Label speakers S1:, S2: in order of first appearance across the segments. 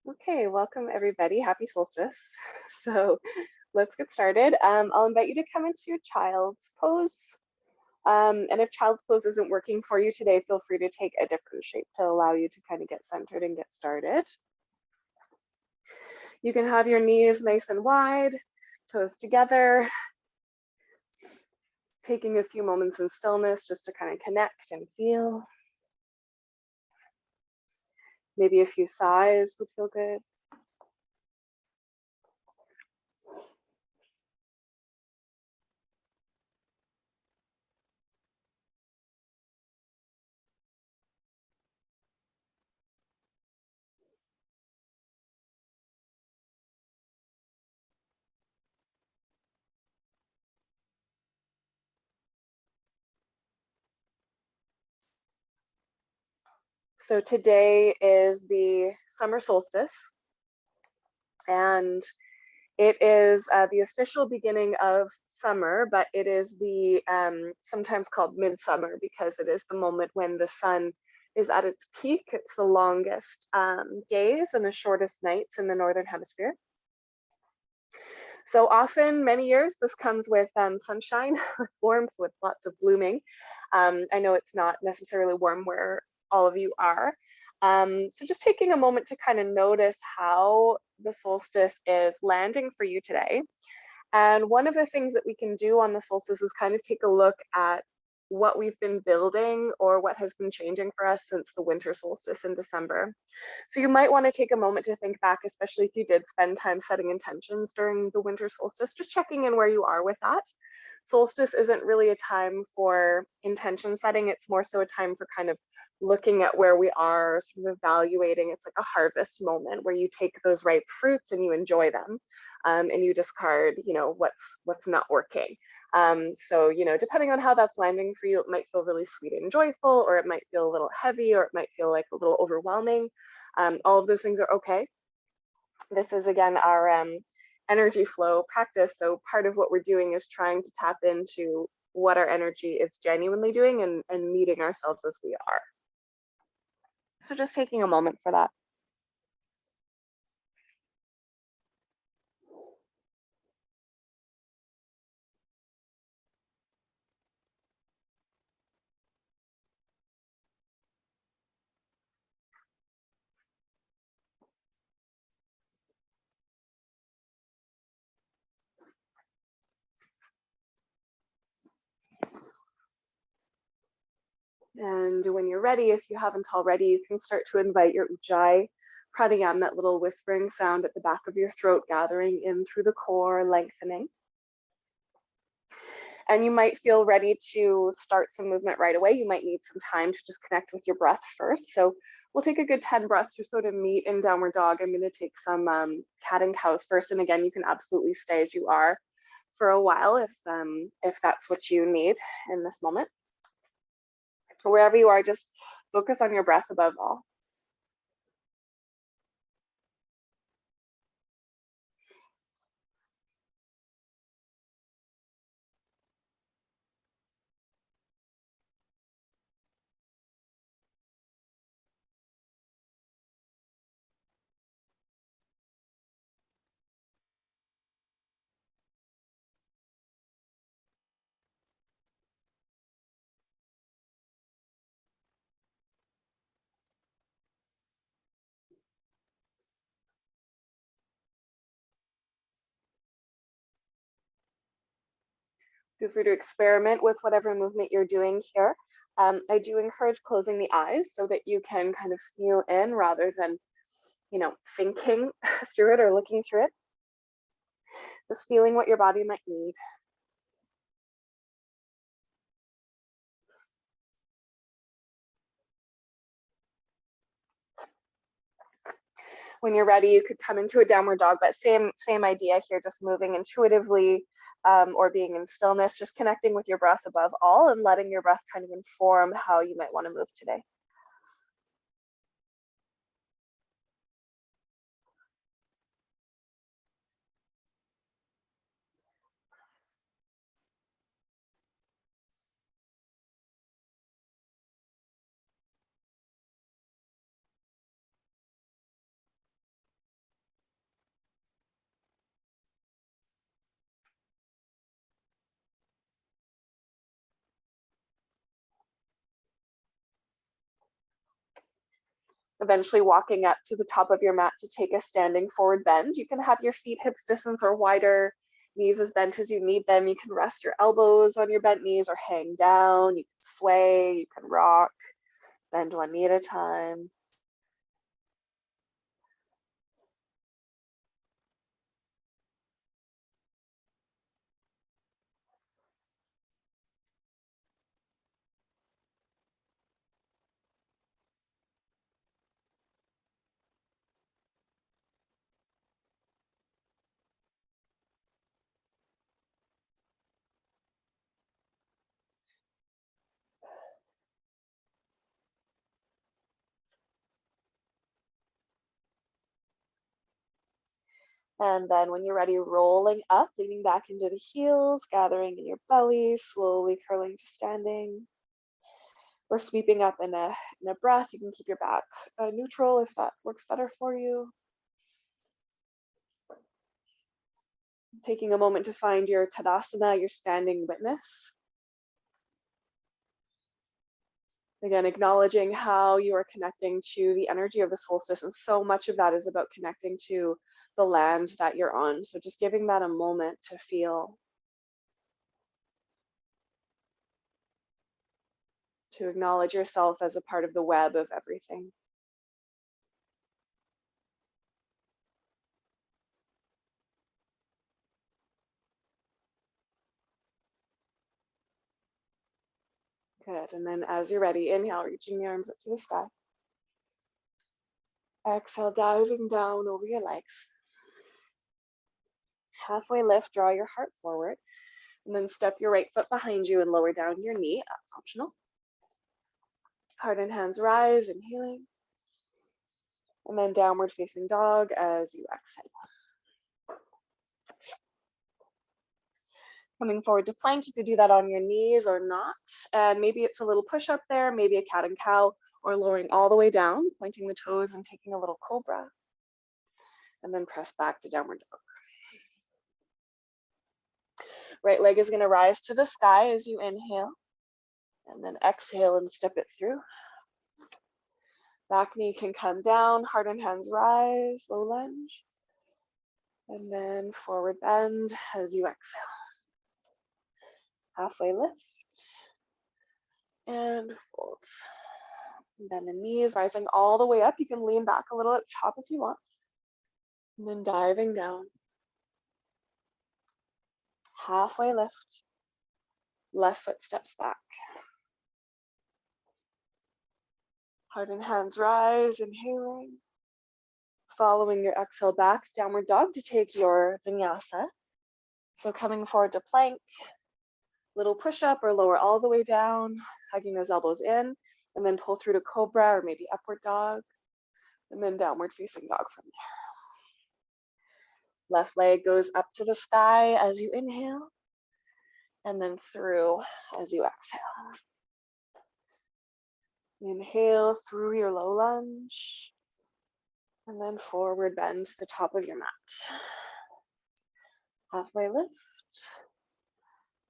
S1: Okay, welcome everybody. Happy solstice. So let's get started. I'll invite you to come into child's pose. And if child's pose isn't working for you today, feel free to take a different shape to allow you to kind of get centered and get started. You can have your knees nice and wide, toes together, taking a few moments in stillness just to kind of connect and feel. Maybe a few sighs would feel good. So today is the summer solstice, and it is the official beginning of summer, but it is the sometimes called midsummer because it is the moment when the sun is at its peak. It's the longest days and the shortest nights in the northern hemisphere. So often, many years, this comes with sunshine, with warmth, with lots of blooming. I know it's not necessarily warm where all of you are. So just taking a moment to kind of notice how the solstice is landing for you today. And one of the things that we can do on the solstice is kind of take a look at what we've been building or what has been changing for us since the winter solstice in December. So you might want to take a moment to think back, especially if you did spend time setting intentions during the winter solstice, just checking in where you are with that. Solstice isn't really a time for intention setting. It's more so a time for kind of looking at where we are, sort of evaluating. It's like a harvest moment where you take those ripe fruits and you enjoy them. And you discard, what's not working. So, depending on how that's landing for you, it might feel really sweet and joyful, or it might feel a little heavy, or it might feel like a little overwhelming. All of those things are okay. This is, again, our energy flow practice. So part of what we're doing is trying to tap into what our energy is genuinely doing and meeting ourselves as we are. So just taking a moment for that. And when you're ready, if you haven't already, you can start to invite your ujjayi pranayama, that little whispering sound at the back of your throat, gathering in through the core, lengthening. And you might feel ready to start some movement right away. You might need some time to just connect with your breath first. So we'll take a good 10 breaths or so to meet in downward dog. I'm going to take some cat and cows first. And again, you can absolutely stay as you are for a while if that's what you need in this moment. Wherever you are, just focus on your breath above all. Feel free to experiment with whatever movement you're doing here. I do encourage closing the eyes so that you can kind of feel in rather than, thinking through it or looking through it. Just feeling what your body might need. When you're ready, you could come into a downward dog, but same idea here, just moving intuitively or being in stillness, just connecting with your breath above all and letting your breath kind of inform how you might want to move today. Eventually walking up to the top of your mat to take a standing forward bend. You can have your feet hips distance or wider, knees as bent as you need them. You can rest your elbows on your bent knees or hang down. You can sway, you can rock, bend one knee at a time. And then when you're ready, rolling up, leaning back into the heels, gathering in your belly, slowly curling to standing. Or sweeping up in a breath. You can keep your back neutral if that works better for you. Taking a moment to find your Tadasana, your standing witness. Again, acknowledging how you are connecting to the energy of the solstice, and so much of that is about connecting to the land that you're on. So just giving that a moment to feel, to acknowledge yourself as a part of the web of everything. Good, and then as you're ready, inhale, reaching the arms up to the sky. Exhale, diving down over your legs. Halfway lift, draw your heart forward, and then step your right foot behind you and lower down your knee. That's optional. Heart and hands rise, inhaling. And then downward facing dog as you exhale. Coming forward to plank, you could do that on your knees or not. And maybe it's a little push up there, maybe a cat and cow, or lowering all the way down, pointing the toes and taking a little cobra. And then press back to downward dog. Right leg is going to rise to the sky as you inhale. And then exhale and step it through. Back knee can come down, heart and hands rise, low lunge. And then forward bend as you exhale. Halfway lift and fold. And then the knees rising all the way up. You can lean back a little at the top if you want. And then diving down. Halfway lift. Left foot steps back. Heart and hands rise, inhaling. Following your exhale back, downward dog to take your vinyasa. So coming forward to plank, little push up or lower all the way down, hugging those elbows in, and then pull through to cobra or maybe upward dog, and then downward facing dog from there. Left leg goes up to the sky as you inhale, and then through as you exhale. Inhale through your low lunge, and then forward bend to the top of your mat. Halfway lift,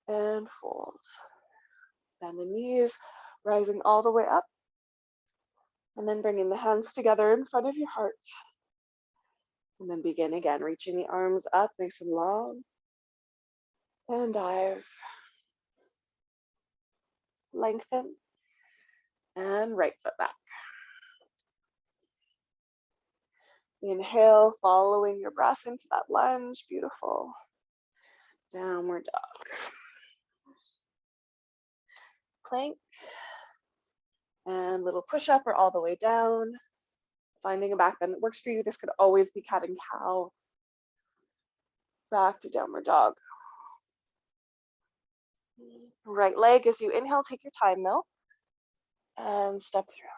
S1: and fold. Bend the knees, rising all the way up, and then bringing the hands together in front of your heart. And then begin again, reaching the arms up nice and long, and dive. Lengthen, and right foot back. Inhale, following your breath into that lunge, beautiful. Downward dog. Plank, and little push up or all the way down. Finding a back bend that works for you. This could always be cat and cow. Back to downward dog. Right leg as you inhale, take your time though, and step through.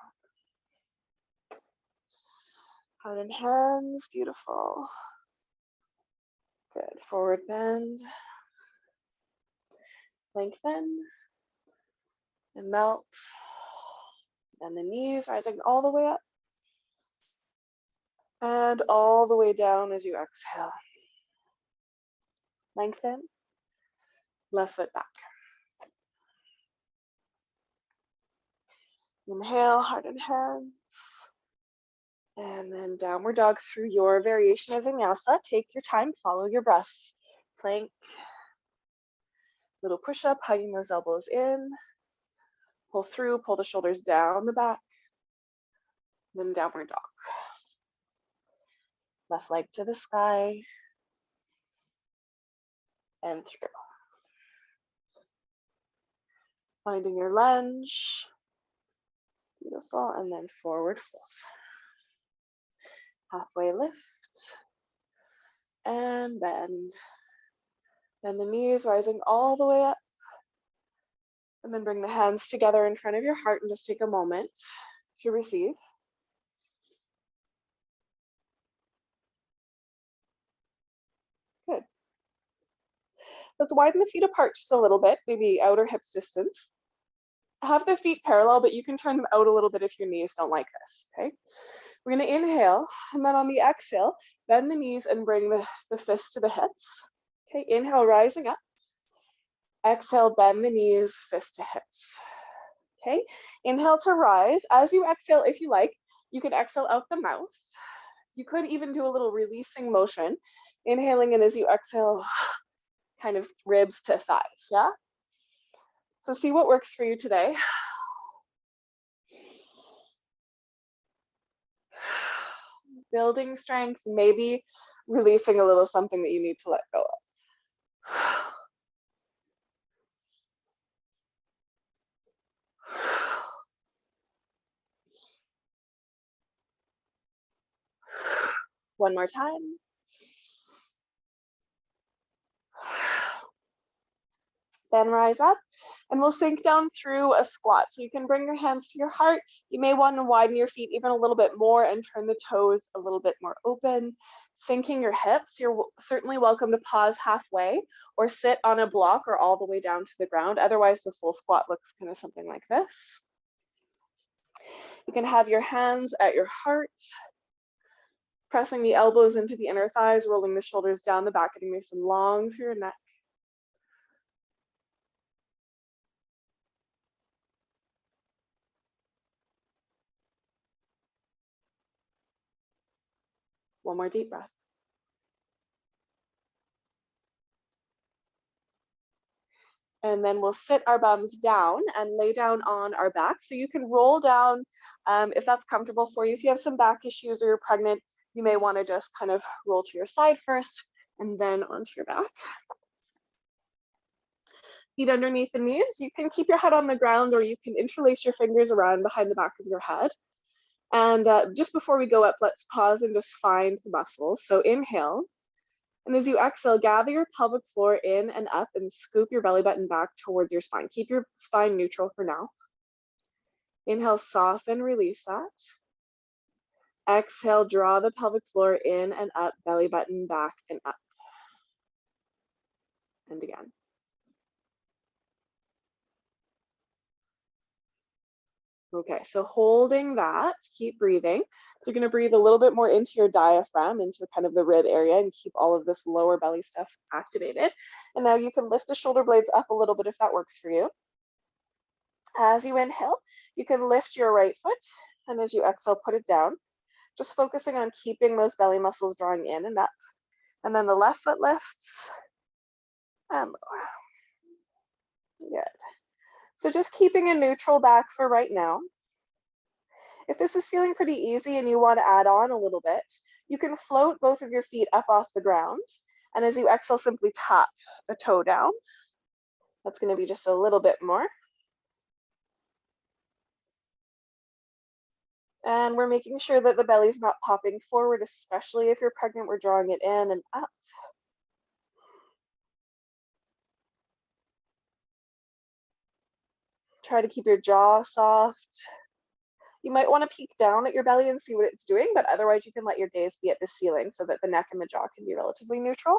S1: Heart and hands, beautiful. Good, forward bend. Lengthen and melt. And the knees rising all the way up. And all the way down as you exhale. Lengthen, left foot back. Inhale, heart and hands. And then downward dog through your variation of vinyasa. Take your time, follow your breath. Plank, little push-up, hugging those elbows in. Pull through, pull the shoulders down the back. Then downward dog. Left leg to the sky. And through. Finding your lunge. Beautiful, and then forward fold. Halfway lift. And bend. Bend the knees, rising all the way up. And then bring the hands together in front of your heart and just take a moment to receive. Good. Let's widen the feet apart just a little bit, maybe outer hips distance. Have the feet parallel, but you can turn them out a little bit if your knees don't like this, okay? We're gonna inhale, and then on the exhale, bend the knees and bring the fists to the hips. Okay, inhale, rising up. Exhale, bend the knees, fist to hips. Okay, inhale to rise. As you exhale, if you like, you can exhale out the mouth. You could even do a little releasing motion, inhaling in as you exhale, kind of ribs to thighs, yeah? So see what works for you today. Building strength, maybe releasing a little something that you need to let go of. One more time. Then rise up, and we'll sink down through a squat. So you can bring your hands to your heart. You may want to widen your feet even a little bit more and turn the toes a little bit more open. Sinking your hips, you're certainly welcome to pause halfway or sit on a block or all the way down to the ground. Otherwise, the full squat looks kind of something like this. You can have your hands at your heart, pressing the elbows into the inner thighs, rolling the shoulders down the back, getting nice and long through your neck. One more deep breath. And then we'll sit our bums down and lay down on our back. So you can roll down if that's comfortable for you. If you have some back issues or you're pregnant, you may want to just kind of roll to your side first and then onto your back. Feet underneath the knees. You can keep your head on the ground or you can interlace your fingers around behind the back of your head. And just before we go up, let's pause and just find the muscles. So inhale. And as you exhale, gather your pelvic floor in and up and scoop your belly button back towards your spine. Keep your spine neutral for now. Inhale, soften, release that. Exhale, draw the pelvic floor in and up, belly button back and up. And again. Okay, so holding that, keep breathing. So you're gonna breathe a little bit more into your diaphragm, into kind of the rib area, and keep all of this lower belly stuff activated. And now you can lift the shoulder blades up a little bit if that works for you. As you inhale, you can lift your right foot, and as you exhale, put it down. Just focusing on keeping those belly muscles drawing in and up. And then the left foot lifts and lower. Good. So just keeping a neutral back for right now. If this is feeling pretty easy and you want to add on a little bit, you can float both of your feet up off the ground. And as you exhale, simply tap a toe down. That's going to be just a little bit more. And we're making sure that the belly's not popping forward, especially if you're pregnant, we're drawing it in and up. Try to keep your jaw soft. You might want to peek down at your belly and see what it's doing, but otherwise you can let your gaze be at the ceiling so that the neck and the jaw can be relatively neutral.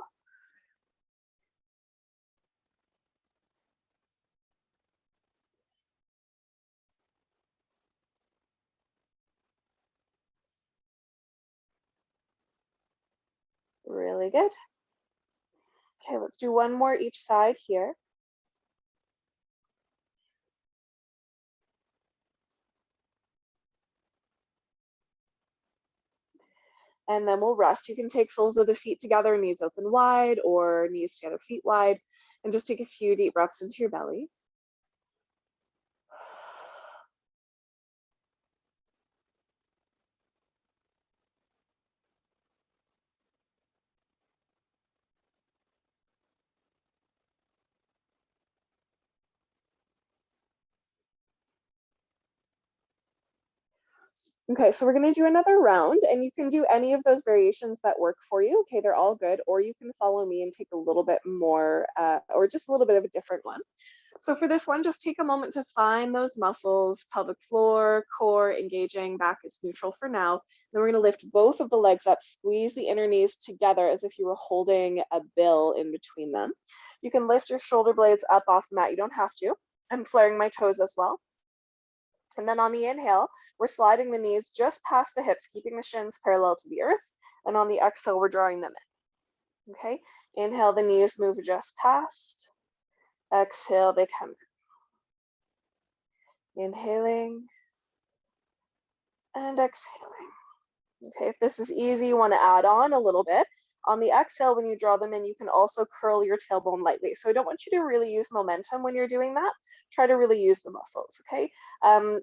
S1: Really good. Okay, let's do one more each side here. And then we'll rest. You can take soles of the feet together, knees open wide, or knees together, feet wide, and just take a few deep breaths into your belly. Okay, so we're gonna do another round, and you can do any of those variations that work for you. Okay, they're all good, or you can follow me and take a little bit more, or just a little bit of a different one. So for this one, just take a moment to find those muscles, pelvic floor, core engaging, back is neutral for now. Then we're gonna lift both of the legs up, squeeze the inner knees together as if you were holding a bill in between them. You can lift your shoulder blades up off the mat, you don't have to. I'm flaring my toes as well. And then on the inhale, we're sliding the knees just past the hips, keeping the shins parallel to the earth. And on the exhale, we're drawing them in. Okay, inhale, the knees move just past. Exhale, they come in. Inhaling and exhaling. Okay, if this is easy, you want to add on a little bit. On the exhale, when you draw them in, you can also curl your tailbone lightly. So I don't want you to really use momentum when you're doing that. Try to really use the muscles, okay?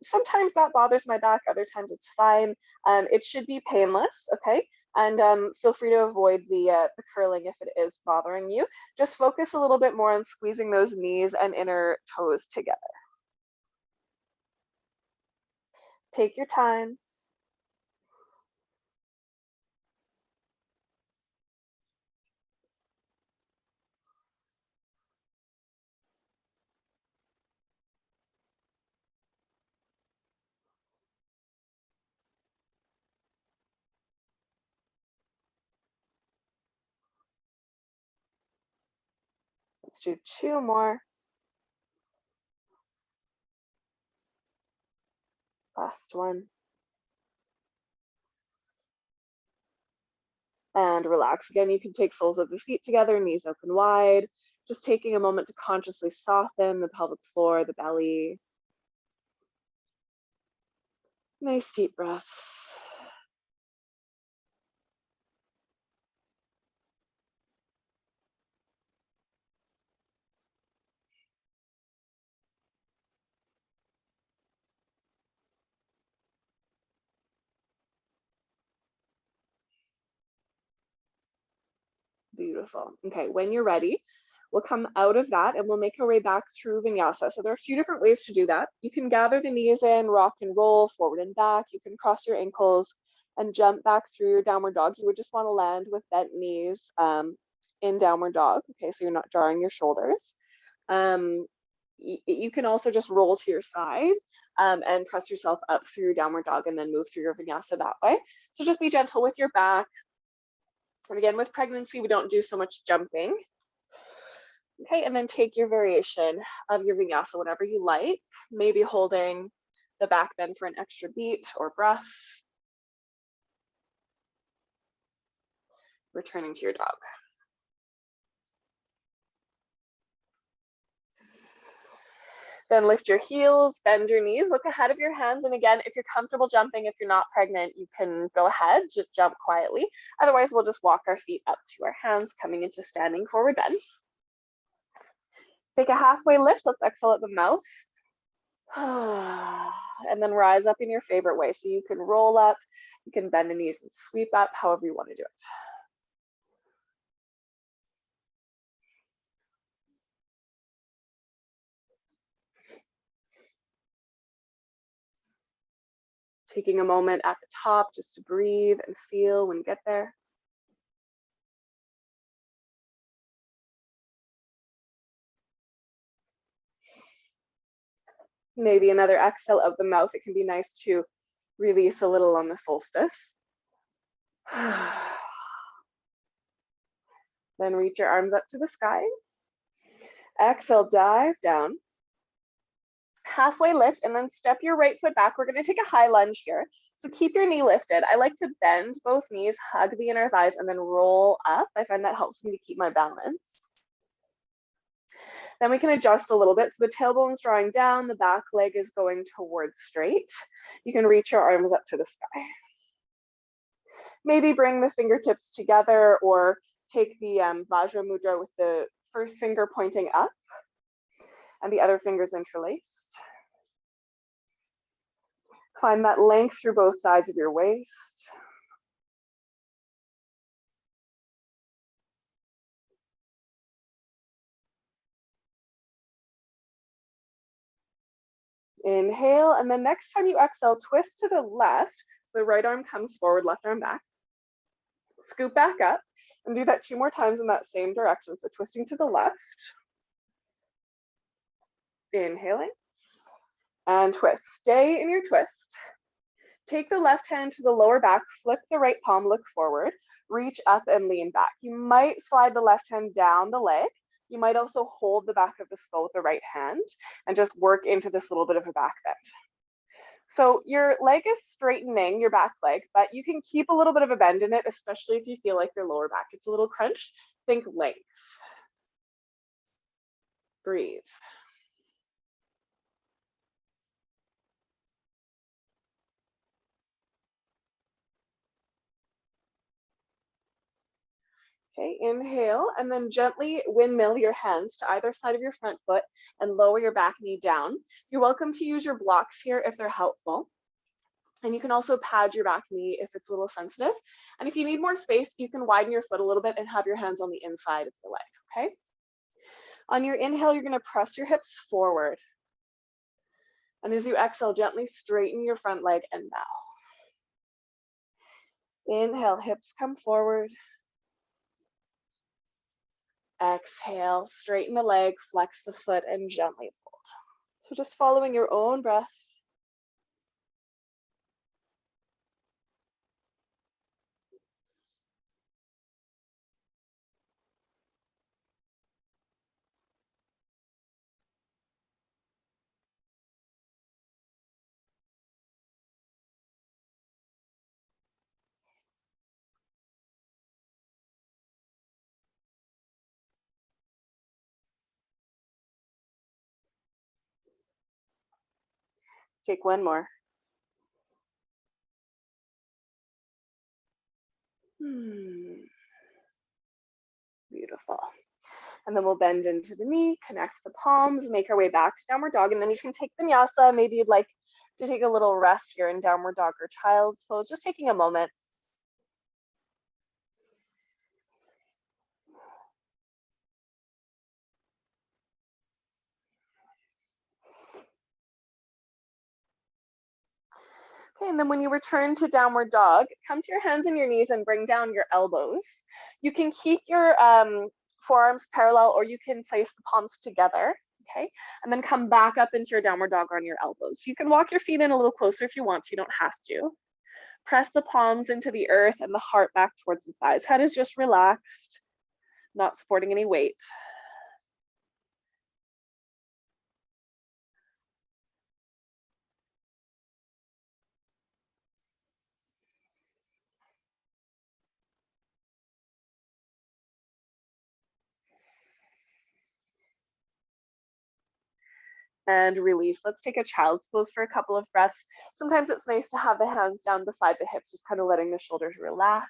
S1: Sometimes that bothers my back, other times it's fine. It should be painless, okay? And feel free to avoid the curling if it is bothering you. Just focus a little bit more on squeezing those knees and inner toes together. Take your time. Let's do 2 more. Last one. And relax. Again, you can take soles of the feet together, knees open wide. Just taking a moment to consciously soften the pelvic floor, the belly. Nice deep breaths. Beautiful. Okay, when you're ready, we'll come out of that and we'll make our way back through Vinyasa. So there are a few different ways to do that. You can gather the knees in, rock and roll forward and back. You can cross your ankles and jump back through your downward dog. You would just want to land with bent knees in downward dog. Okay, so you're not jarring your shoulders. You can also just roll to your side and press yourself up through your downward dog and then move through your Vinyasa that way. So just be gentle with your back. And again, with pregnancy, we don't do so much jumping. Okay, and then take your variation of your Vinyasa, whatever you like, maybe holding the back bend for an extra beat or breath. Returning to your dog. Then lift your heels, bend your knees, look ahead of your hands. And again, if you're comfortable jumping, if you're not pregnant, you can go ahead, just jump quietly. Otherwise, we'll just walk our feet up to our hands, coming into standing forward bend. Take a halfway lift. Let's exhale at the mouth. And then rise up in your favorite way. So you can roll up, you can bend the knees and sweep up, however you want to do it. Taking a moment at the top just to breathe and feel when you get there. Maybe another exhale of the mouth. It can be nice to release a little on the solstice. Then reach your arms up to the sky. Exhale, dive down. Halfway lift and then step your right foot back. We're going to take a high lunge here. So keep your knee lifted. I like to bend both knees, hug the inner thighs, and then roll up. I find that helps me to keep my balance. Then we can adjust a little bit. So the tailbone's drawing down, the back leg is going towards straight. You can reach your arms up to the sky. Maybe bring the fingertips together or take the Vajra Mudra with the first finger pointing up and the other fingers interlaced. Find that length through both sides of your waist. Inhale, and then next time you exhale, twist to the left. So right arm comes forward, left arm back. Scoop back up and do that 2 more times in that same direction. So twisting to the left. Inhaling and twist. Stay in your twist. Take the left hand to the lower back, flip the right palm, look forward, reach up and lean back. You might slide the left hand down the leg. You might also hold the back of the skull with the right hand and just work into this little bit of a back bend. So your leg is straightening, your back leg, but you can keep a little bit of a bend in it, especially if you feel like your lower back it's a little crunched. Think length. Breathe. Okay, inhale, and then gently windmill your hands to either side of your front foot and lower your back knee down. You're welcome to use your blocks here if they're helpful. And you can also pad your back knee if it's a little sensitive. And if you need more space, you can widen your foot a little bit and have your hands on the inside of the leg, okay? On your inhale, you're gonna press your hips forward. And as you exhale, gently straighten your front leg and bow. Inhale, hips come forward. Exhale, straighten the leg, flex the foot, and gently fold. So just following your own breath. Take one more. Beautiful. And then we'll bend into the knee, connect the palms, make our way back to downward dog, and then you can take vinyasa. Maybe you'd like to take a little rest here in downward dog or child's pose, just taking a moment. Okay, and then when you return to downward dog, come to your hands and your knees and bring down your elbows. You can keep your forearms parallel, or you can place the palms together, okay? And then come back up into your downward dog on your elbows. You can walk your feet in a little closer if you want to, you don't have to. Press the palms into the earth and the heart back towards the thighs. Head is just relaxed, not supporting any weight. And release. Let's take a child's pose for a couple of breaths. Sometimes it's nice to have the hands down beside the hips, just kind of letting the shoulders relax.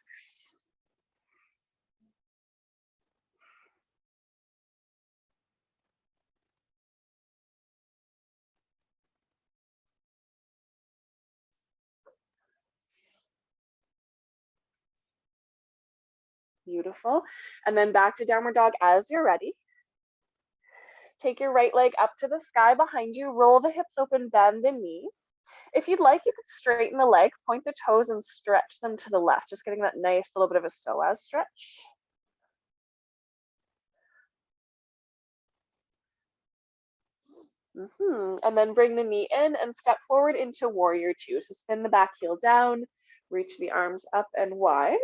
S1: Beautiful. And then back to downward dog as you're ready. Take your right leg up to the sky behind you, roll the hips open, bend the knee. If you'd like, you could straighten the leg, point the toes and stretch them to the left, just getting that nice little bit of a psoas stretch. And then bring the knee in and step forward into warrior two. So spin the back heel down, reach the arms up and wide.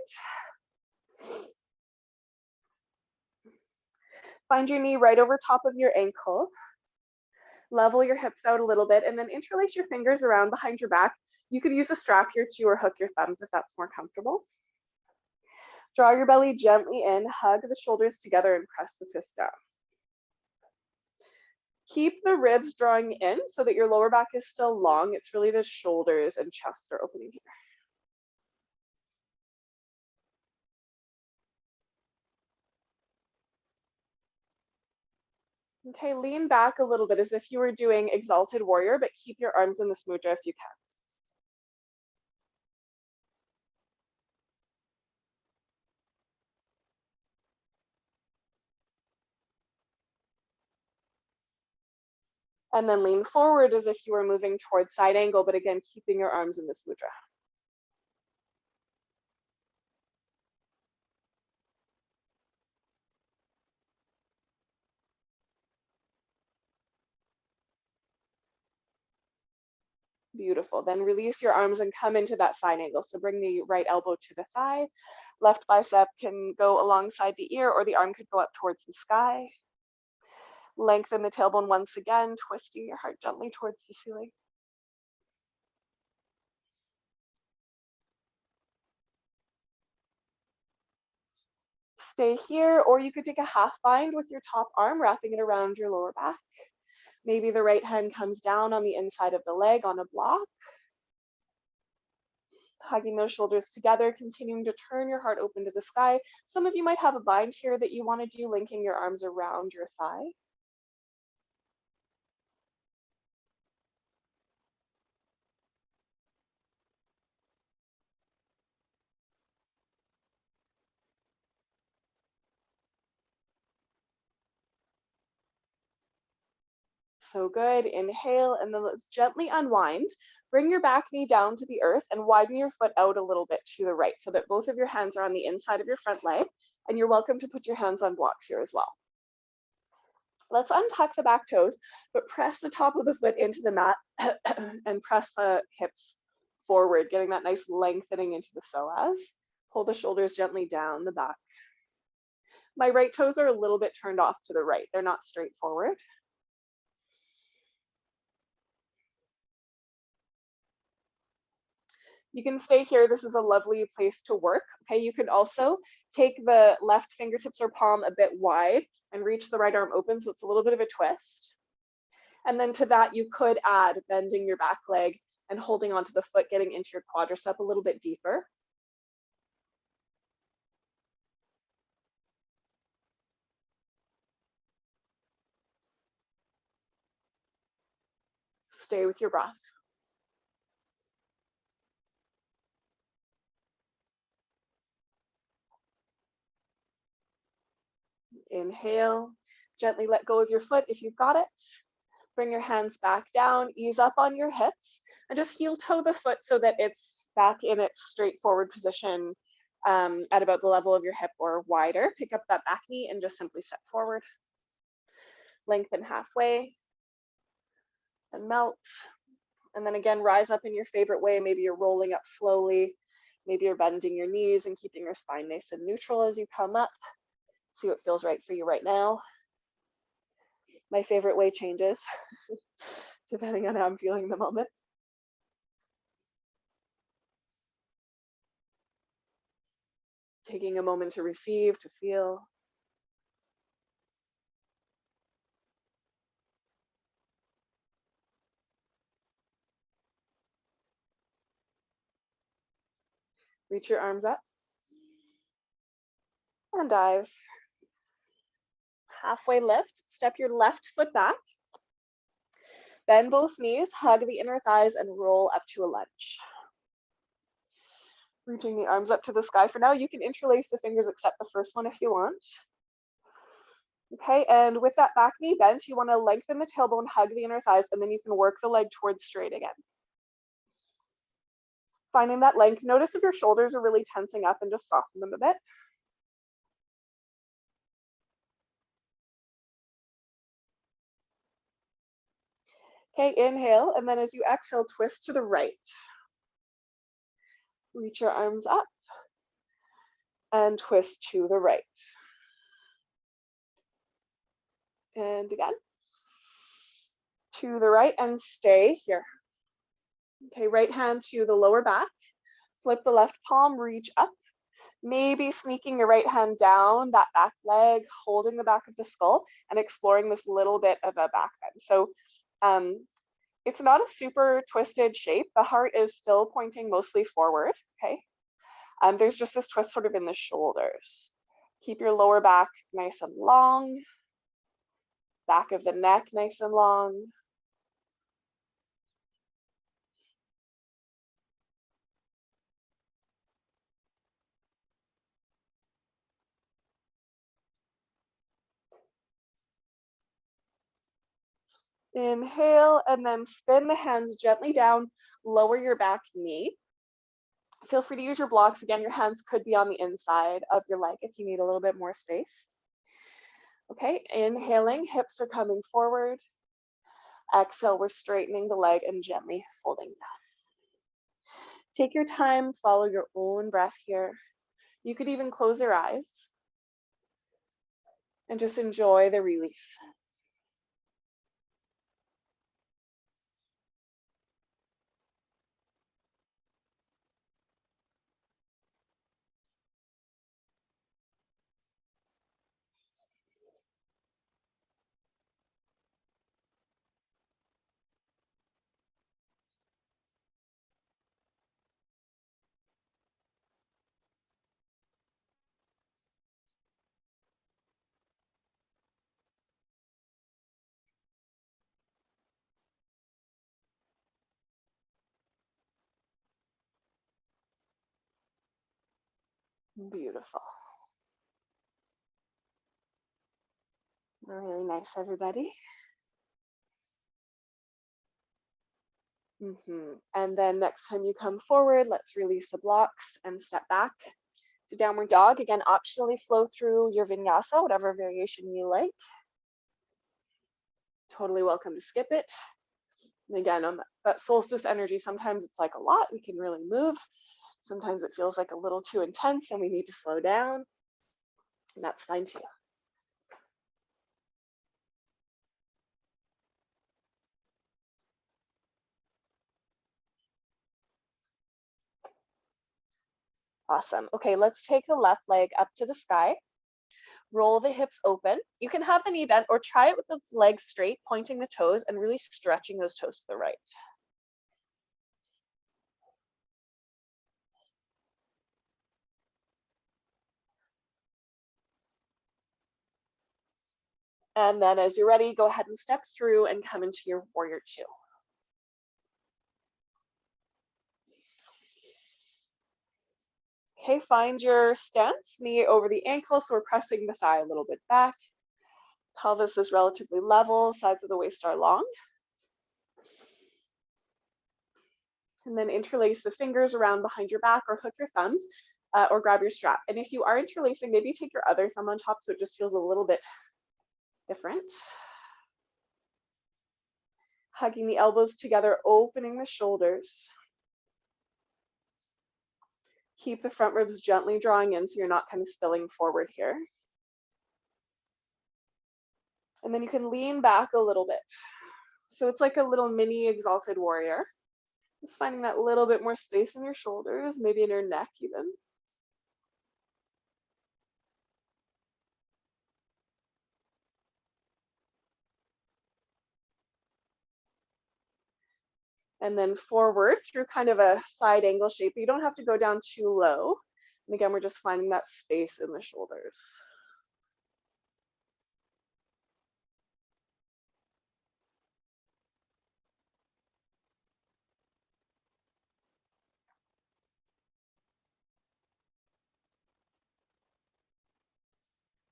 S1: Find your knee right over top of your ankle. Level your hips out a little bit and then interlace your fingers around behind your back. You could use a strap here too, or hook your thumbs if that's more comfortable. Draw your belly gently in, hug the shoulders together and press the fist down. Keep the ribs drawing in so that your lower back is still long. It's really the shoulders and chest are opening here. Okay, lean back a little bit as if you were doing exalted warrior, but keep your arms in this mudra if you can. And then lean forward as if you were moving towards side angle, but again, keeping your arms in this mudra. Beautiful. Then release your arms and come into that side angle. So bring the right elbow to the thigh. Left bicep can go alongside the ear, or the arm could go up towards the sky. Lengthen the tailbone once again, twisting your heart gently towards the ceiling. Stay here, or you could take a half bind with your top arm, wrapping it around your lower back. Maybe the right hand comes down on the inside of the leg on a block. Hugging those shoulders together, continuing to turn your heart open to the sky. Some of you might have a bind here that you want to do, linking your arms around your thigh. So good. Inhale, and then let's gently unwind. Bring your back knee down to the earth and widen your foot out a little bit to the right so that both of your hands are on the inside of your front leg. And you're welcome to put your hands on blocks here as well. Let's untuck the back toes, but press the top of the foot into the mat and press the hips forward, getting that nice lengthening into the psoas. Pull the shoulders gently down the back. My right toes are a little bit turned off to the right. They're not straight forward. You can stay here. This is a lovely place to work. Okay, you can also take the left fingertips or palm a bit wide and reach the right arm open, so it's a little bit of a twist. And then to that, you could add bending your back leg and holding onto the foot, getting into your quadricep a little bit deeper. Stay with your breath. Inhale, gently let go of your foot if you've got it. Bring your hands back down, ease up on your hips, and just heel toe the foot so that it's back in its straightforward position at about the level of your hip or wider. Pick up that back knee and just simply step forward. Lengthen halfway and melt. And then again, rise up in your favorite way. Maybe you're rolling up slowly. Maybe you're bending your knees and keeping your spine nice and neutral as you come up. See what feels right for you right now. My favorite way changes depending on how I'm feeling in the moment. Taking a moment to receive, to feel. Reach your arms up and dive. Halfway lift, step your left foot back. Bend both knees, hug the inner thighs, and roll up to a lunge. Reaching the arms up to the sky. For now, you can interlace the fingers except the first one if you want. Okay, and with that back knee bent, you want to lengthen the tailbone, hug the inner thighs, and then you can work the leg towards straight again. Finding that length, notice if your shoulders are really tensing up and just soften them a bit. Okay, inhale, and then as you exhale, twist to the right. Reach your arms up and twist to the right. And again, to the right and stay here. Okay, right hand to the lower back. Flip the left palm, reach up. Maybe sneaking your right hand down that back leg, holding the back of the skull and exploring this little bit of a back bend. So it's not a super twisted shape. The heart is still pointing mostly forward, okay? There's just this twist sort of in the shoulders. Keep your lower back nice and long. Back of the neck nice and long. Inhale, and then spin the hands gently down, lower your back knee. Feel free to use your blocks. Again, your hands could be on the inside of your leg if you need a little bit more space. Okay, inhaling, hips are coming forward. Exhale, we're straightening the leg and gently folding down. Take your time, follow your own breath here. You could even close your eyes and just enjoy the release. Beautiful. Really nice, everybody. And then next time you come forward, let's release the blocks and step back to downward dog. Again, optionally flow through your vinyasa, whatever variation you like. Totally welcome to skip it. And again, on that solstice energy, sometimes it's like a lot, we can really move. Sometimes it feels like a little too intense and we need to slow down. And that's fine too. Awesome. Okay, let's take the left leg up to the sky. Roll the hips open. You can have the knee bent or try it with the legs straight, pointing the toes and really stretching those toes to the right. And then as you're ready, go ahead and step through and come into your warrior two. Okay, find your stance, knee over the ankle, so we're pressing the thigh a little bit back. Pelvis is relatively level, sides of the waist are long. And then interlace the fingers around behind your back or hook your thumbs or grab your strap. And if you are interlacing, maybe take your other thumb on top so it just feels a little bit different. Hugging the elbows together, opening the shoulders. Keep the front ribs gently drawing in so you're not kind of spilling forward here. And then you can lean back a little bit. So it's like a little mini exalted warrior. Just finding that little bit more space in your shoulders, maybe in your neck even. And then forward through kind of a side angle shape. You don't have to go down too low. And again, we're just finding that space in the shoulders.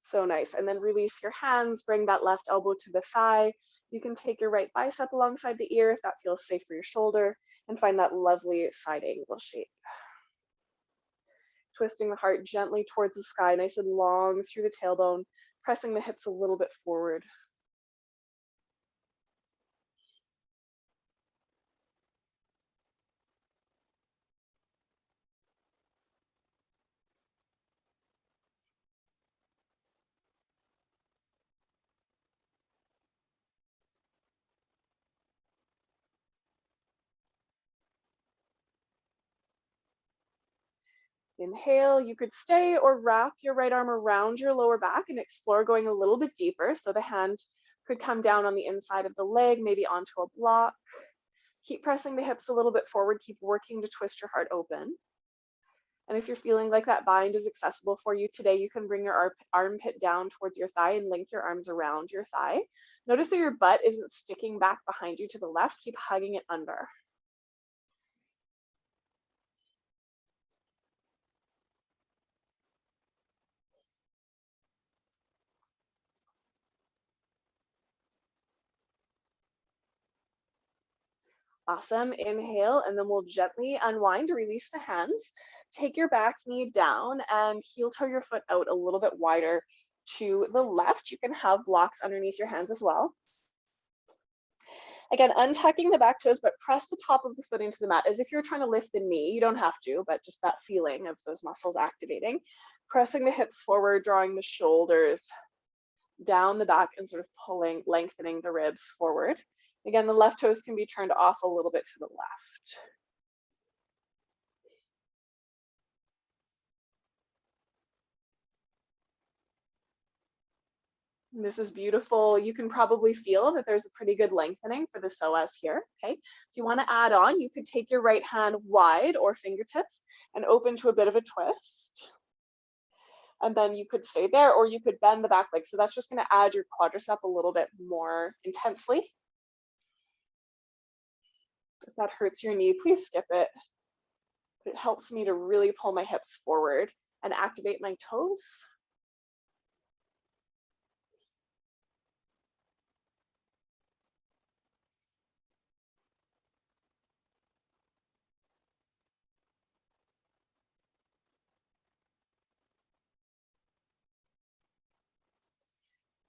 S1: So nice. And then release your hands, bring that left elbow to the thigh. You can take your right bicep alongside the ear if that feels safe for your shoulder, and find that lovely side angle shape. Twisting the heart gently towards the sky, nice and long through the tailbone, pressing the hips a little bit forward. Inhale, you could stay or wrap your right arm around your lower back and explore going a little bit deeper. So the hand could come down on the inside of the leg, maybe onto a block. Keep pressing the hips a little bit forward. Keep working to twist your heart open. And if you're feeling like that bind is accessible for you today, you can bring your armpit down towards your thigh and link your arms around your thigh. Notice that your butt isn't sticking back behind you to the left. Keep hugging it under. Awesome. Inhale, and then we'll gently unwind, release the hands. Take your back knee down and heel toe your foot out a little bit wider to the left. You can have blocks underneath your hands as well. Again, untucking the back toes, but press the top of the foot into the mat as if you're trying to lift the knee. You don't have to, but just that feeling of those muscles activating. Pressing the hips forward, drawing the shoulders down the back and sort of pulling, lengthening the ribs forward. Again, the left toes can be turned off a little bit to the left. This is beautiful. You can probably feel that there's a pretty good lengthening for the psoas here, okay? If you want to add on, you could take your right hand wide or fingertips and open to a bit of a twist. And then you could stay there, or you could bend the back leg. So that's just going to add your quadricep a little bit more intensely. If that hurts your knee, please skip it. It helps me to really pull my hips forward and activate my toes.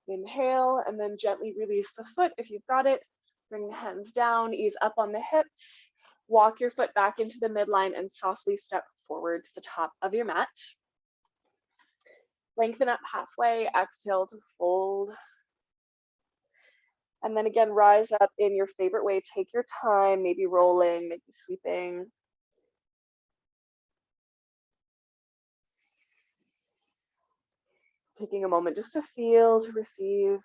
S1: Inhale, and then gently release the foot if you've got it. Bring the hands down, ease up on the hips. Walk your foot back into the midline and softly step forward to the top of your mat. Lengthen up halfway, exhale to fold. And then again, rise up in your favorite way. Take your time, maybe rolling, maybe sweeping. Taking a moment just to feel, to receive.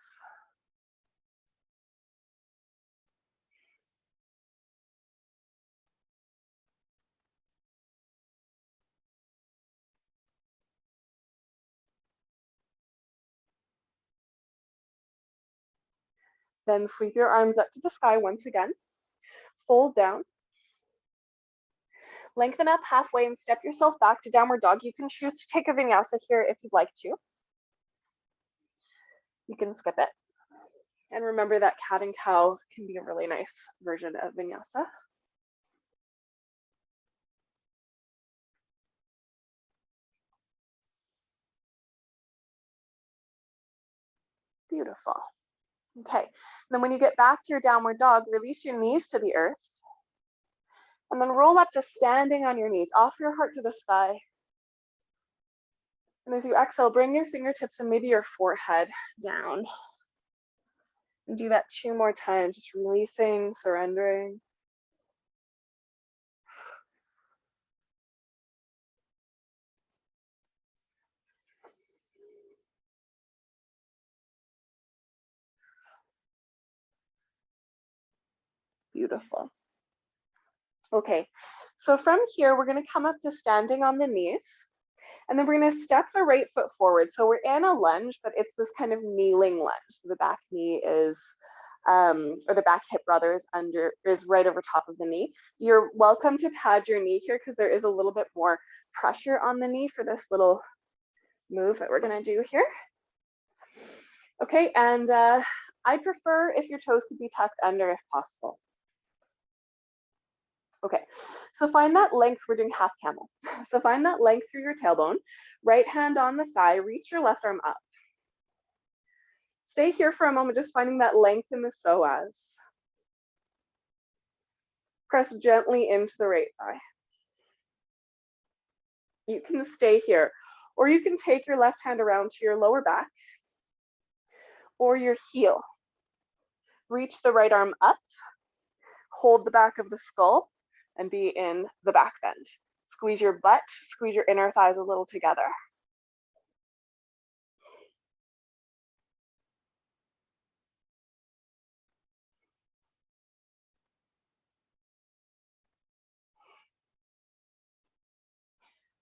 S1: Then sweep your arms up to the sky once again. Fold down. Lengthen up halfway and step yourself back to downward dog. You can choose to take a vinyasa here if you'd like to. You can skip it. And remember that cat and cow can be a really nice version of vinyasa. Beautiful. Okay, then when you get back to your downward dog, release your knees to the earth. And then roll up to standing on your knees. Offer your heart to the sky. And as you exhale, bring your fingertips and maybe your forehead down. And do that 2 more times, just releasing, surrendering. Beautiful. Okay, so from here, we're going to come up to standing on the knees. And then we're going to step the right foot forward. So we're in a lunge, but it's this kind of kneeling lunge. So the back knee is, or the back hip rather, is right over top of the knee. You're welcome to pad your knee here because there is a little bit more pressure on the knee for this little move that we're going to do here. Okay, and I prefer if your toes could be tucked under if possible. Okay, so find that length. We're doing half camel. So find that length through your tailbone. Right hand on the thigh, reach your left arm up. Stay here for a moment, just finding that length in the psoas. Press gently into the right thigh. You can stay here, or you can take your left hand around to your lower back or your heel. Reach the right arm up, hold the back of the skull, and be in the back bend. Squeeze your butt, squeeze your inner thighs a little together.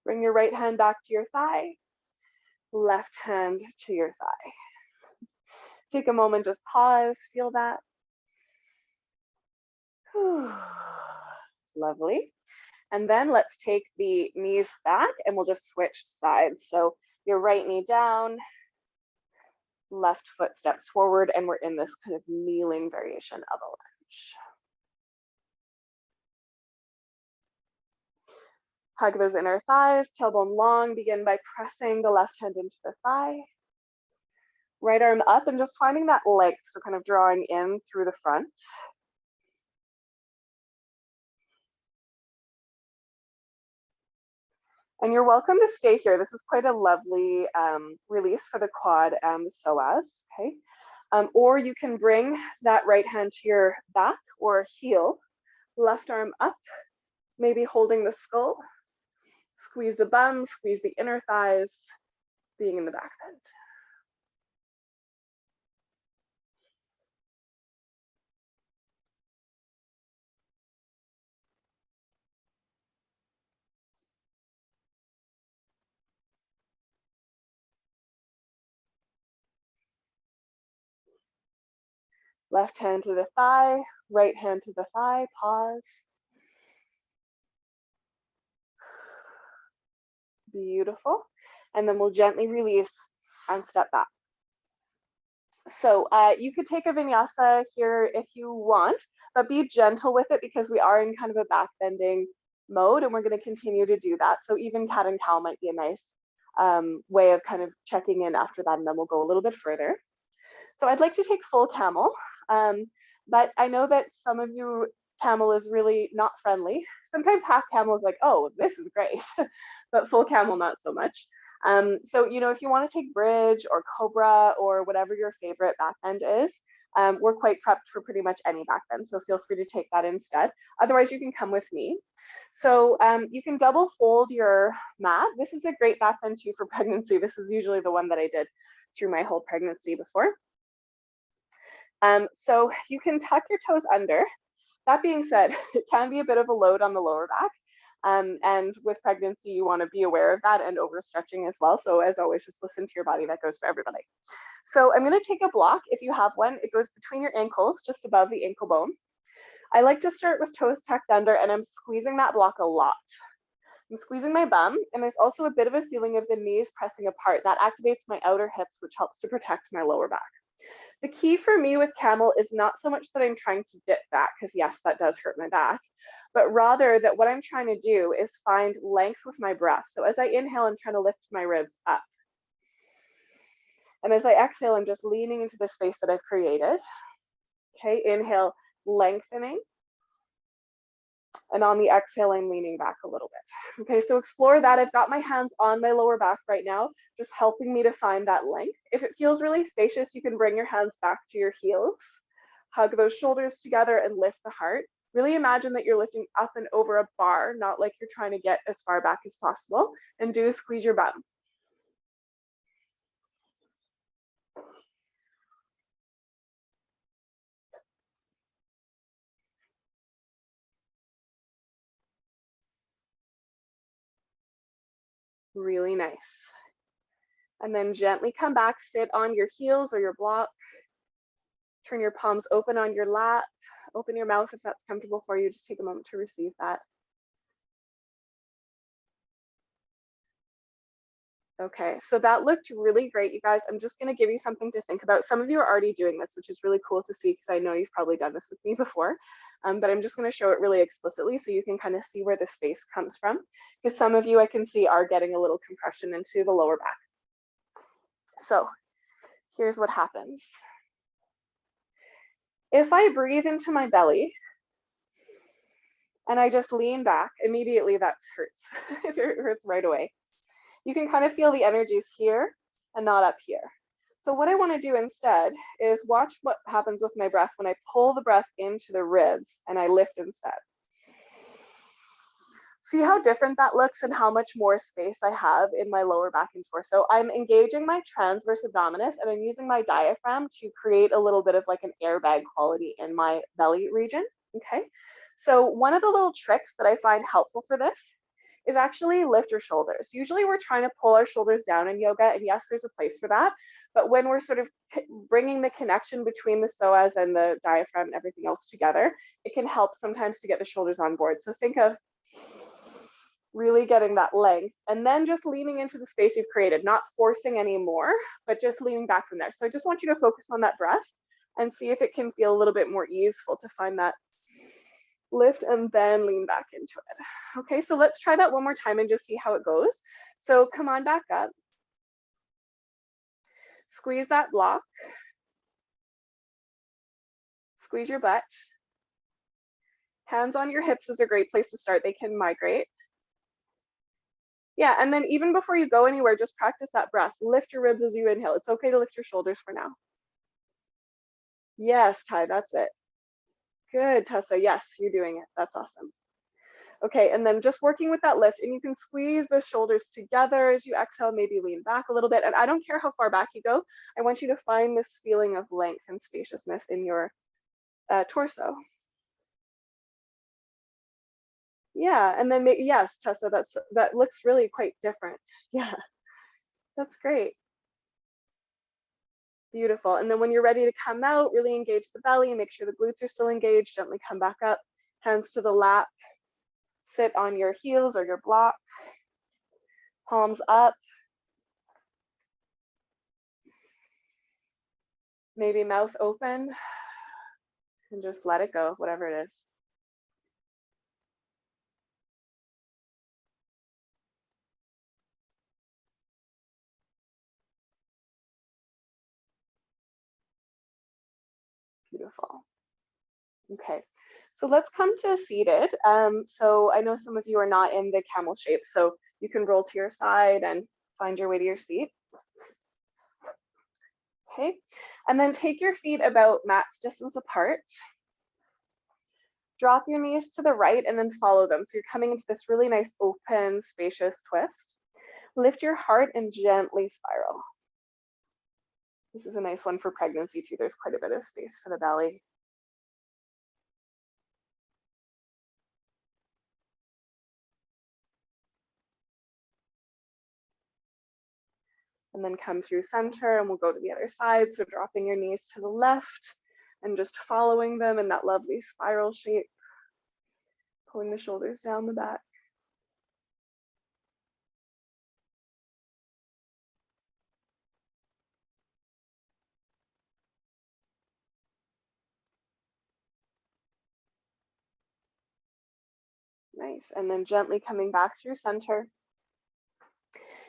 S1: Bring your right hand back to your thigh, left hand to your thigh. Take a moment, just pause, feel that. Lovely. And then let's take the knees back and we'll just switch sides. So your right knee down, left foot steps forward, and we're in this kind of kneeling variation of a lunge. Hug those inner thighs, tailbone long. Begin by pressing the left hand into the thigh. Right arm up and just finding that length, so kind of drawing in through the front. And you're welcome to stay here. This is quite a lovely release for the quad and the psoas, okay? Or you can bring that right hand to your back or heel, left arm up, maybe holding the skull. Squeeze the bum, squeeze the inner thighs, being in the back bend. Left hand to the thigh, right hand to the thigh, pause. Beautiful. And then we'll gently release and step back. So you could take a vinyasa here if you want, but be gentle with it because we are in kind of a back bending mode and we're going to continue to do that. So even cat and cow might be a nice way of kind of checking in after that, and then we'll go a little bit further. So I'd like to take full camel, but I know that some of you, camel is really not friendly. Sometimes half camel is like, oh, this is great, but full camel, not so much. So, you know, if you want to take bridge or cobra or whatever your favorite back bend is, we're quite prepped for pretty much any back bend. So feel free to take that instead. Otherwise, you can come with me. So you can double fold your mat. This is a great back bend too for pregnancy. This is usually the one that I did through my whole pregnancy before. So you can tuck your toes under. That being said, it can be a bit of a load on the lower back. And with pregnancy, you want to be aware of that and overstretching as well. So as always, just listen to your body. That goes for everybody. So I'm going to take a block. If you have one, it goes between your ankles, just above the ankle bone. I like to start with toes tucked under, and I'm squeezing that block a lot. I'm squeezing my bum, and there's also a bit of a feeling of the knees pressing apart. That activates my outer hips, which helps to protect my lower back. The key for me with camel is not so much that I'm trying to dip back, because yes, that does hurt my back, but rather that what I'm trying to do is find length with my breath. So as I inhale, I'm trying to lift my ribs up. And as I exhale, I'm just leaning into the space that I've created. Okay, inhale, lengthening. And on the exhale, I'm leaning back a little bit. Okay, so explore that. I've got my hands on my lower back right now, just helping me to find that length. If it feels really spacious, you can bring your hands back to your heels, hug those shoulders together and lift the heart. Really imagine that you're lifting up and over a bar, not like you're trying to get as far back as possible. And do squeeze your bum. Really nice. And then gently come back, sit on your heels or your block. Turn your palms open on your lap. Open your mouth if that's comfortable for you. Just take a moment to receive that. Okay, so that looked really great, you guys. I'm just going to give you something to think about. Some of you are already doing this, which is really cool to see because I know you've probably done this with me before. But I'm just going to show it really explicitly so you can kind of see where the space comes from. Because some of you I can see are getting a little compression into the lower back. So here's what happens. If I breathe into my belly and I just lean back, immediately that hurts. It hurts right away. You can kind of feel the energies here and not up here. So what I want to do instead is watch what happens with my breath when I pull the breath into the ribs and I lift instead. See how different that looks and how much more space I have in my lower back and torso. I'm engaging my transverse abdominis and I'm using my diaphragm to create a little bit of like an airbag quality in my belly region. Okay. So one of the little tricks that I find helpful for this is actually lift your shoulders. Usually we're trying to pull our shoulders down in yoga, and yes, there's a place for that. But when we're sort of bringing the connection between the psoas and the diaphragm and everything else together, it can help sometimes to get the shoulders on board. So think of really getting that length and then just leaning into the space you've created, not forcing anymore, but just leaning back from there. So I just want you to focus on that breath and see if it can feel a little bit more easeful to find that lift and then lean back into it. Okay, so let's try that one more time and just see how it goes. So come on back up. Squeeze that block. Squeeze your butt. Hands on your hips is a great place to start. They can migrate. Yeah, and then even before you go anywhere, just practice that breath. Lift your ribs as you inhale. It's okay to lift your shoulders for now. Yes, Ty, that's it. Good, Tessa. Yes, you're doing it. That's awesome. Okay, and then just working with that lift, and you can squeeze the shoulders together as you exhale, maybe lean back a little bit. And I don't care how far back you go. I want you to find this feeling of length and spaciousness in your torso. Yeah, and then yes, Tessa, that looks really quite different. Yeah, that's great. Beautiful. And then when you're ready to come out, really engage the belly, make sure the glutes are still engaged, gently come back up, hands to the lap, sit on your heels or your block, palms up. Maybe mouth open and just let it go, whatever it is. Beautiful. Okay, so let's come to seated. So I know some of you are not in the camel shape, so you can roll to your side and find your way to your seat. Okay, and then take your feet about mat's distance apart. Drop your knees to the right and then follow them. So you're coming into this really nice open, spacious twist. Lift your heart and gently spiral. This is a nice one for pregnancy too. There's quite a bit of space for the belly. And then come through center and we'll go to the other side. So dropping your knees to the left and just following them in that lovely spiral shape. Pulling the shoulders down the back. Nice, and then gently coming back through center.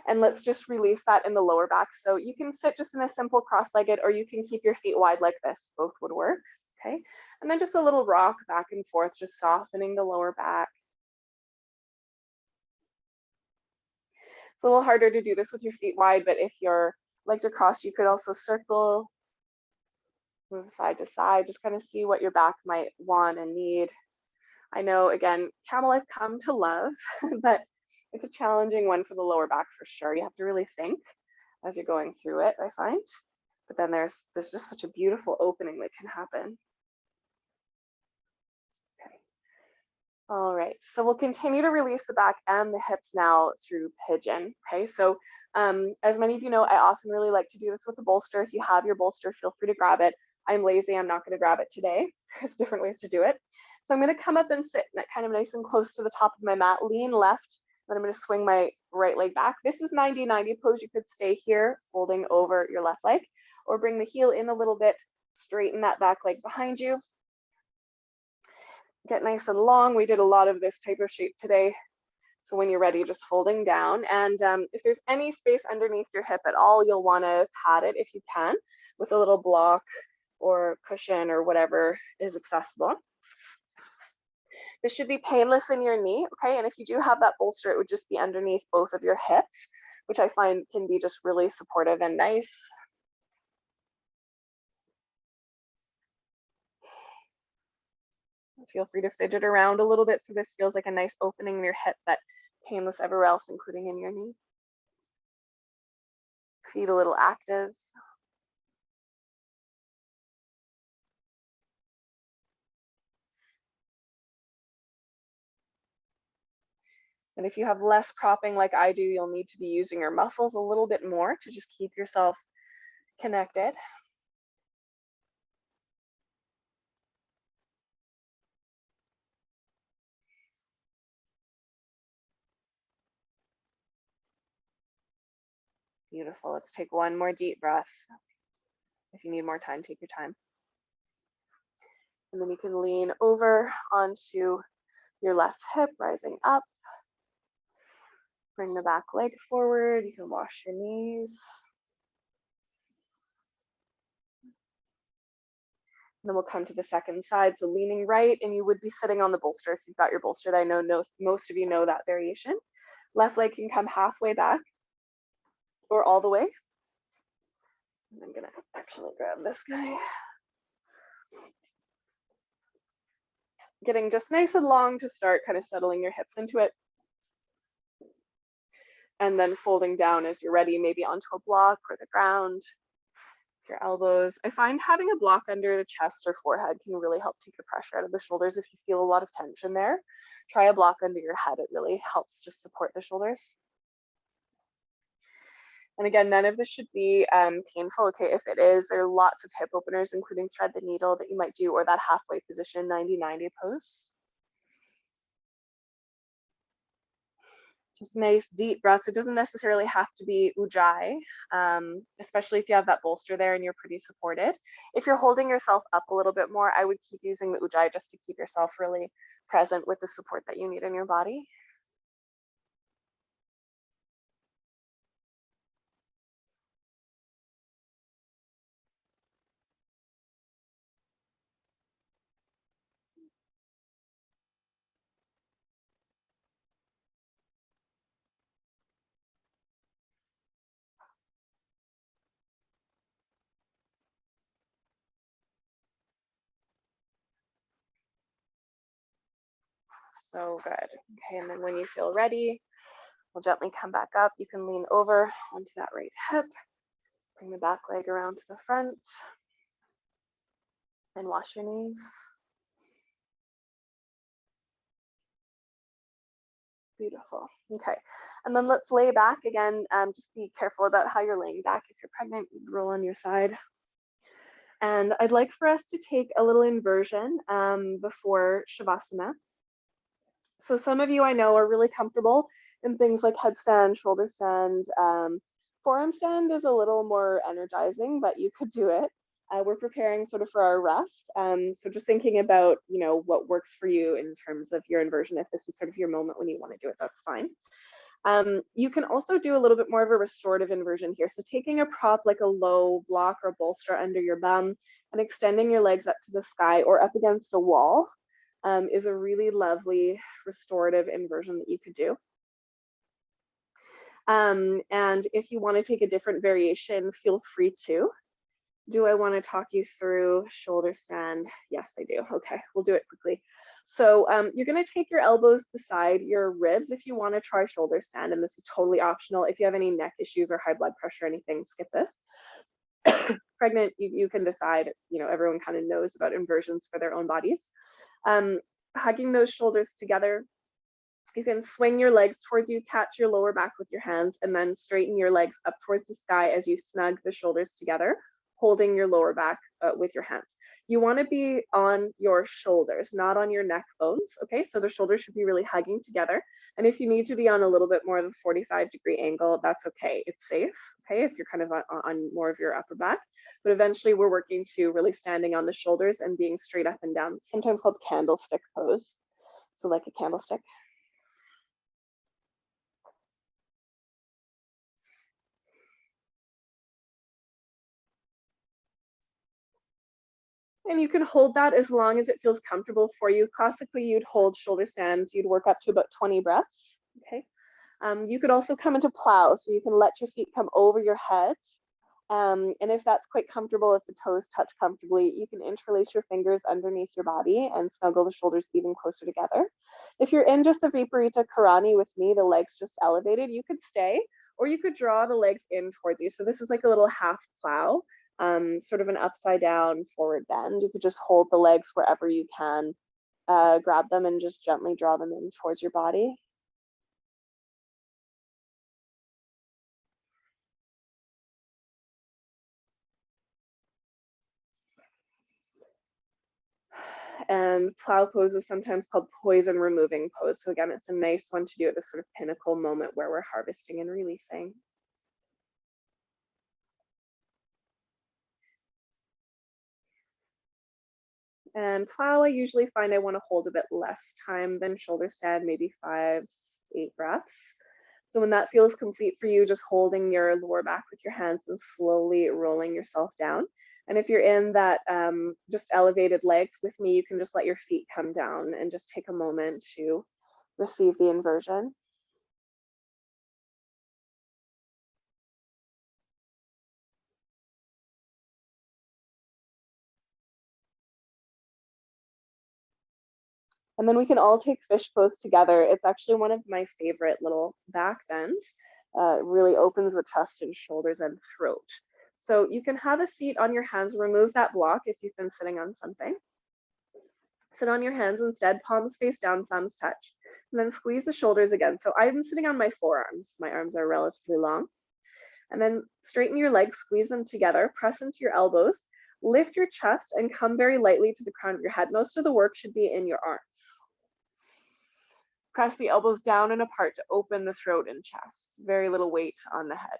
S1: And let's just release that in the lower back. So you can sit just in a simple cross-legged, or you can keep your feet wide like this. Both would work, okay? And then just a little rock back and forth, just softening the lower back. It's a little harder to do this with your feet wide, but if your legs are crossed, you could also circle, move side to side, just kind of see what your back might want and need. I know, again, camel I've come to love, but it's a challenging one for the lower back for sure. You have to really think as you're going through it, I find. But then there's just such a beautiful opening that can happen. Okay. All right, so we'll continue to release the back and the hips now through pigeon. Okay, so as many of you know, I often really like to do this with a bolster. If you have your bolster, feel free to grab it. I'm lazy, I'm not going to grab it today. There's different ways to do it. So I'm going to come up and sit kind of nice and close to the top of my mat, lean left, then I'm going to swing my right leg back. This is 90-90 pose. You could stay here, folding over your left leg, or bring the heel in a little bit, straighten that back leg behind you. Get nice and long. We did a lot of this type of shape today. So when you're ready, just folding down. And if there's any space underneath your hip at all, you'll want to pad it if you can with a little block or cushion or whatever is accessible. This should be painless in your knee, okay? And if you do have that bolster, it would just be underneath both of your hips, which I find can be just really supportive and nice. Feel free to fidget around a little bit so this feels like a nice opening in your hip, but painless everywhere else, including in your knee. Feet a little active. And if you have less propping like I do, you'll need to be using your muscles a little bit more to just keep yourself connected. Beautiful. Let's take one more deep breath. If you need more time, take your time. And then you can lean over onto your left hip, rising up. Bring the back leg forward. You can wash your knees. And then we'll come to the second side. So leaning right, and you would be sitting on the bolster if you've got your bolstered. I know most of you know that variation. Left leg can come halfway back or all the way. And I'm gonna actually grab this guy. Getting just nice and long to start, kind of settling your hips into it. And then folding down as you're ready, maybe onto a block or the ground. Your elbows. I find having a block under the chest or forehead can really help take the pressure out of the shoulders. If you feel a lot of tension there, try a block under your head. It really helps just support the shoulders. And again, none of this should be painful. Okay, if it is, there are lots of hip openers, including thread the needle that you might do, or that halfway position, 90-90 pose. Just nice deep breaths. It doesn't necessarily have to be ujjayi, especially if you have that bolster there and you're pretty supported. If you're holding yourself up a little bit more, I would keep using the ujjayi just to keep yourself really present with the support that you need in your body. So good. Okay, and then when you feel ready, we'll gently come back up. You can lean over onto that right hip, bring the back leg around to the front, and wash your knees. Beautiful. Okay, and then let's lay back again. Just be careful about how you're laying back. If you're pregnant, roll on your side. And I'd like for us to take a little inversion before Shavasana. So some of you I know are really comfortable in things like headstand, shoulder stand. Forearm stand is a little more energizing, but you could do it. We're preparing sort of for our rest. So just thinking about, what works for you in terms of your inversion. If this is sort of your moment when you want to do it, that's fine. You can also do a little bit more of a restorative inversion here. So taking a prop like a low block or bolster under your bum and extending your legs up to the sky or up against a wall is a really lovely restorative inversion that you could do. And if you want to take a different variation, feel free to. Do I want to talk you through shoulder stand? Yes, I do. Okay, we'll do it quickly. So you're going to take your elbows beside your ribs if you want to try shoulder stand, and this is totally optional. If you have any neck issues or high blood pressure or anything, skip this. Pregnant, you can decide, everyone kind of knows about inversions for their own bodies. Hugging those shoulders together. You can swing your legs towards you, catch your lower back with your hands, and then straighten your legs up towards the sky as you snug the shoulders together, holding your lower back with your hands. You want to be on your shoulders, not on your neck bones. Okay, so the shoulders should be really hugging together. And if you need to be on a little bit more of a 45-degree angle, that's okay. It's safe, okay, if you're kind of on more of your upper back. But eventually we're working to really standing on the shoulders and being straight up and down, sometimes called candlestick pose. So like a candlestick. And you can hold that as long as it feels comfortable for you. Classically, you'd hold shoulder stands. You'd work up to about 20 breaths, okay? You could also come into plow, so you can let your feet come over your head. And if that's quite comfortable, if the toes touch comfortably, you can interlace your fingers underneath your body and snuggle the shoulders even closer together. If you're in just the Viparita Karani with me, the legs just elevated, you could stay, or you could draw the legs in towards you. So this is like a little half plow. Sort of an upside down forward bend. You could just hold the legs wherever you can, grab them and just gently draw them in towards your body. And plow pose is sometimes called poison removing pose. So again, it's a nice one to do at this sort of pinnacle moment where we're harvesting and releasing. And plow, I usually find I want to hold a bit less time than shoulder stand, maybe 5, 8 breaths. So when that feels complete for you, just holding your lower back with your hands and slowly rolling yourself down. And if you're in that just elevated legs with me, you can just let your feet come down and just take a moment to receive the inversion. And then we can all take fish pose together. It's actually one of my favorite little back bends. It really opens the chest and shoulders and throat. So you can have a seat on your hands, remove that block if you've been sitting on something. Sit on your hands instead, palms face down, thumbs touch. And then squeeze the shoulders again. So I'm sitting on my forearms. My arms are relatively long. And then straighten your legs, squeeze them together, press into your elbows, lift your chest and come very lightly to the crown of your head. Most of the work should be in your arms. Press the elbows down and apart to open the throat and chest. Very little weight on the head.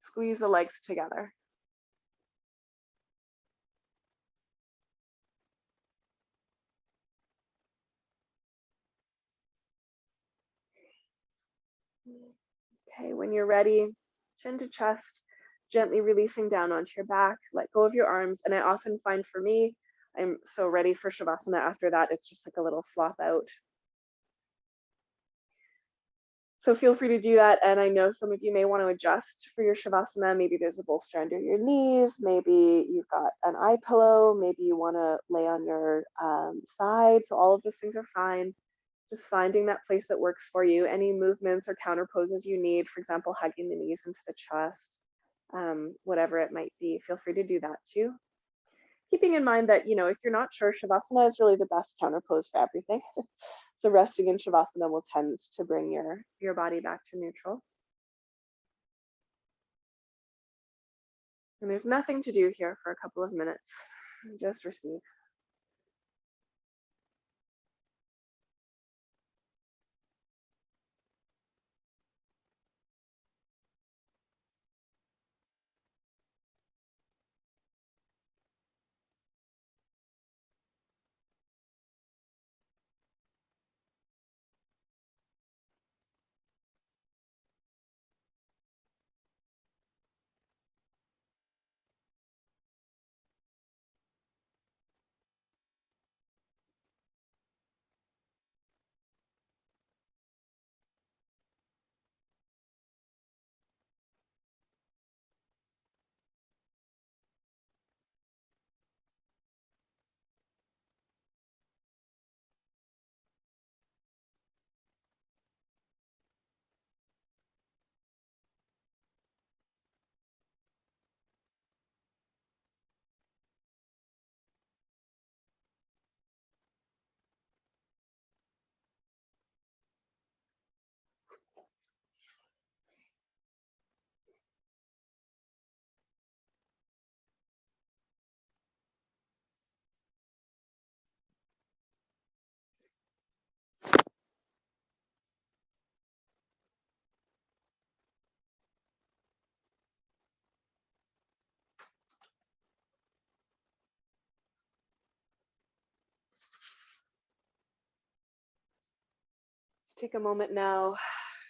S1: Squeeze the legs together. Okay, when you're ready, chin to chest, gently releasing down onto your back, let go of your arms. And I often find for me, I'm so ready for Shavasana after that, it's just like a little flop out. So feel free to do that. And I know some of you may want to adjust for your Shavasana. Maybe there's a bolster under your knees. Maybe you've got an eye pillow. Maybe you want to lay on your side. So all of those things are fine. Just finding that place that works for you. Any movements or counter poses you need, for example, hugging the knees into the chest, whatever it might be, feel free to do that too. Keeping in mind that, if you're not sure, Shavasana is really the best counter pose for everything. So resting in Shavasana will tend to bring your body back to neutral. And there's nothing to do here for a couple of minutes. Just receive. Let's take a moment now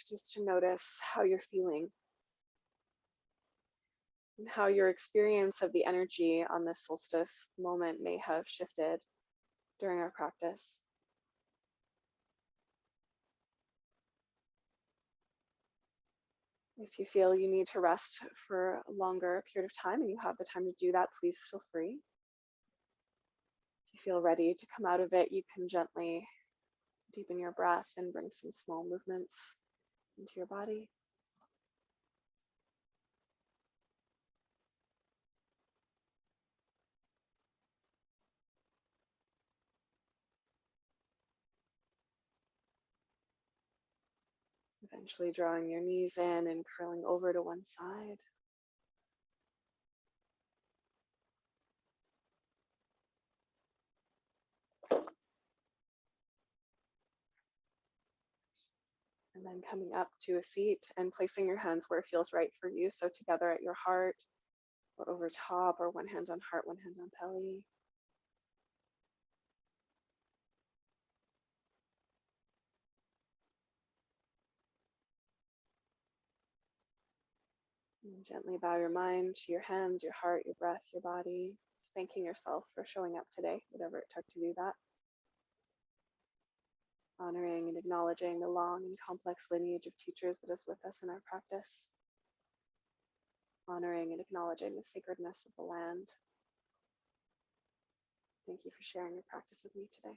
S1: just to notice how you're feeling and how your experience of the energy on this solstice moment may have shifted during our practice. If you feel you need to rest for a longer period of time and you have the time to do that, please feel free. If you feel ready to come out of it, you can gently deepen your breath and bring some small movements into your body. Eventually drawing your knees in and curling over to one side. And then coming up to a seat and placing your hands where it feels right for you. So together at your heart or over top, or one hand on heart, one hand on belly. And gently bow your mind to your hands, your heart, your breath, your body. Just thanking yourself for showing up today, whatever it took to do that. Honoring and acknowledging the long and complex lineage of teachers that is with us in our practice. Honoring and acknowledging the sacredness of the land. Thank you for sharing your practice with me today.